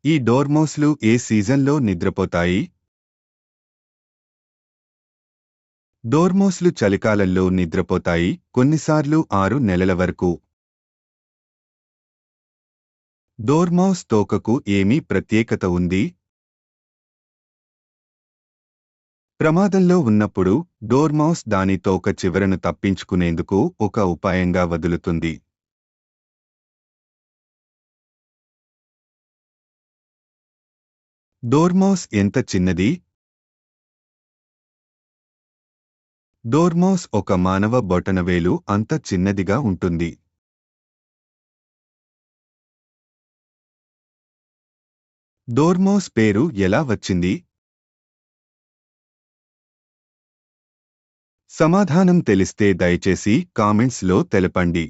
ఈ డోర్మౌస్లు ఏ సీజన్లో నిద్రపోతాయి? డోర్మౌస్లు చలికాలంలో నిద్రపోతాయి, కొన్నిసార్లు 6 నెలల వరకు. డోర్మౌస్ తోకకు ఏమీ ప్రత్యేకత ఉంది? ప్రమాదంలో ఉన్నప్పుడు డోర్మౌస్ దాని తోక చివరను తప్పించుకునేందుకు ఒక ఉపాయంగా వదులుతుంది. డోర్మౌస్ ఎంత చిన్నది? డోర్మౌస్ ఒక మానవ బొటనవేలు అంత చిన్నదిగా ఉంటుంది. డోర్మౌస్ పేరు ఎలా వచ్చింది? సమాధానం తెలిస్తే దయచేసి కామెంట్స్లో తెలపండి.